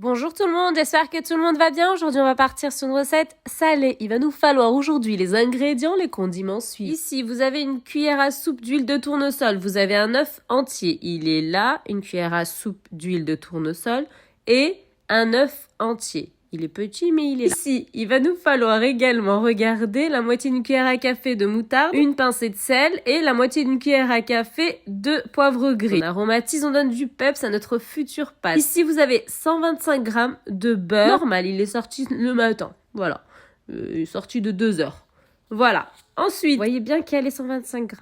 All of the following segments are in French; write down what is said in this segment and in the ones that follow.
Bonjour tout le monde, j'espère que tout le monde va bien. Aujourd'hui, on va partir sur une recette salée. Il va nous falloir aujourd'hui les ingrédients, les condiments suivants. Ici, vous avez une cuillère à soupe d'huile de tournesol. Vous avez un œuf entier. Il est là, une cuillère à soupe d'huile de tournesol et un œuf entier. Il est petit, mais il est là. Ici, il va nous falloir également, regardez, la moitié d'une cuillère à café de moutarde, une pincée de sel et la moitié d'une cuillère à café de poivre gris. On aromatise, on donne du peps à notre future pâte. Ici, vous avez 125 g de beurre normal. Il est sorti le matin. Voilà. Il est sorti de 2 heures. Voilà. Ensuite, vous voyez bien qu'il y a les 125 g.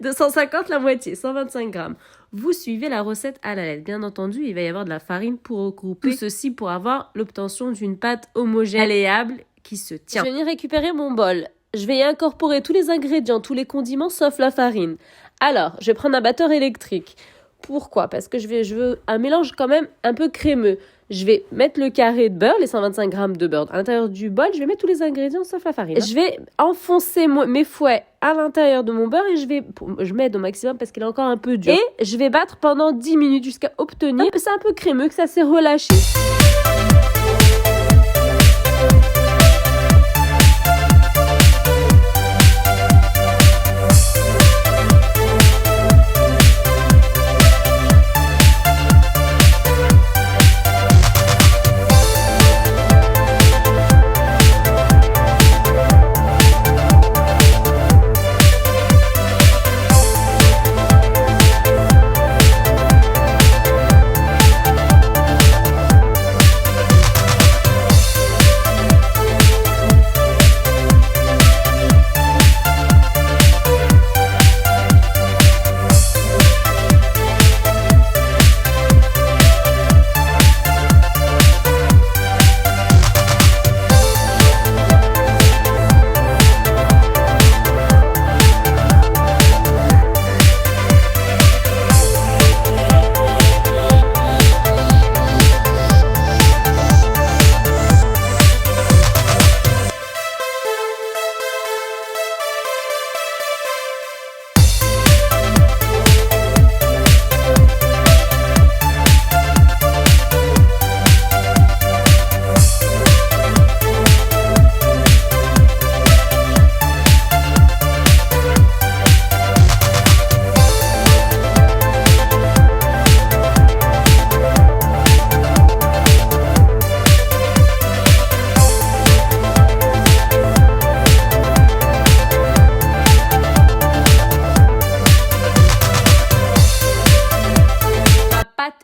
250 la moitié, 125 g. Vous suivez la recette à la lettre. Bien entendu, il va y avoir de la farine pour regrouper tout ceci pour avoir l'obtention d'une pâte homogène, malléable, qui se tient. Je vais venir récupérer mon bol. Je vais y incorporer tous les ingrédients, tous les condiments, sauf la farine. Alors, je vais prendre un batteur électrique. Pourquoi ? Parce que je veux un mélange quand même un peu crémeux. Je vais mettre le carré de beurre, les 125 g de beurre à l'intérieur du bol. Je vais mettre tous les ingrédients sauf la farine. Je vais enfoncer mes fouets à l'intérieur de mon beurre et je m'aide au maximum parce qu'il est encore un peu dur. Et je vais battre pendant 10 minutes jusqu'à obtenir que c'est un peu crémeux, que ça s'est relâché.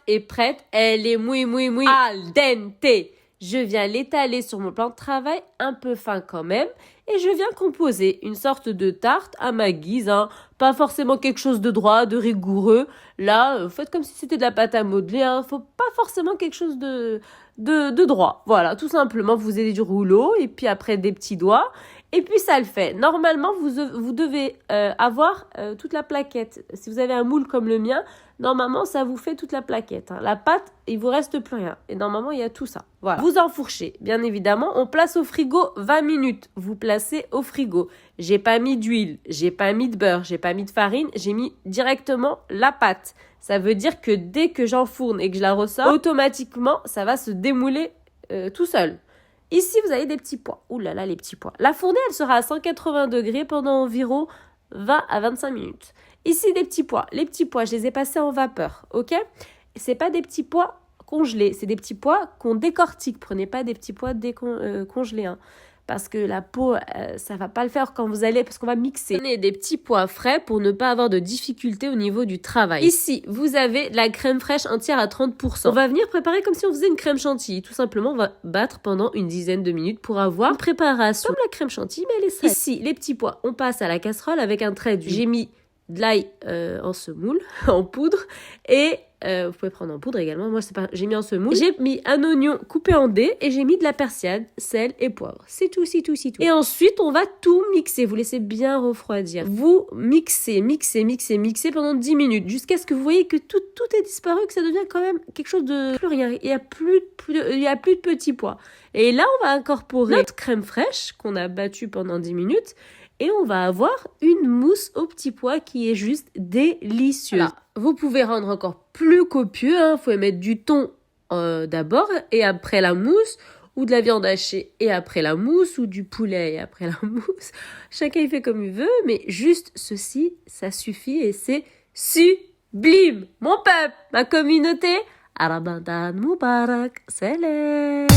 Est prête, elle est muy al dente. Je viens l'étaler sur mon plan de travail, un peu fin quand même, et je viens composer une sorte de tarte à ma guise, hein. Pas forcément quelque chose de droit, de rigoureux. Là, faites comme si c'était de la pâte à modeler, hein. Faut pas forcément quelque chose de droit. Voilà, tout simplement, vous avez du rouleau, et puis après des petits doigts, et puis ça le fait. Normalement, vous devez avoir toute la plaquette. Si vous avez un moule comme le mien, normalement, ça vous fait toute la plaquette, hein. La pâte, il vous reste plus rien. Et normalement, il y a tout ça. Voilà. Vous enfourchez, bien évidemment. On place au frigo 20 minutes. Vous placez au frigo. J'ai pas mis d'huile, j'ai pas mis de beurre, j'ai pas mis de farine. J'ai mis directement la pâte. Ça veut dire que dès que j'enfourne et que je la ressors, automatiquement, ça va se démouler tout seul. Ici, vous avez des petits pois. Ouh là là, les petits pois. La fournée, elle sera à 180 degrés pendant environ 20 à 25 minutes. Ici, des petits pois. Les petits pois, je les ai passés en vapeur, ok ? C'est pas des petits pois congelés, c'est des petits pois qu'on décortique. Prenez pas des petits pois congelés, hein, parce que la peau, ça va pas le faire quand vous allez, parce qu'on va mixer. Prenez des petits pois frais pour ne pas avoir de difficultés au niveau du travail. Ici, vous avez la crème fraîche entière à 30%. On va venir préparer comme si on faisait une crème chantilly. Tout simplement, on va battre pendant une dizaine de minutes pour avoir une préparation comme la crème chantilly, mais elle est salée. Ici, les petits pois, on passe à la casserole avec un trait d'huile. J'ai mis de l'ail en semoule, en poudre, et vous pouvez prendre en poudre également. Moi, j'ai mis en semoule. J'ai mis un oignon coupé en dés et j'ai mis de la persillade, sel et poivre. C'est tout. Et ensuite, on va tout mixer. Vous laissez bien refroidir. Vous mixez pendant 10 minutes jusqu'à ce que vous voyez que tout est disparu, que ça devient quand même quelque chose de plus rien. Il y a plus de petits pois. Et là, on va incorporer notre crème fraîche qu'on a battue pendant 10 minutes. Et on va avoir une mousse aux petits pois qui est juste délicieuse. Voilà. Vous pouvez rendre encore plus copieux, hein. Vous pouvez mettre du thon d'abord et après la mousse, ou de la viande hachée et après la mousse, ou du poulet et après la mousse. Chacun il fait comme il veut, mais juste ceci, ça suffit et c'est sublime. Mon peuple, ma communauté, Ramadan Moubarak, salam.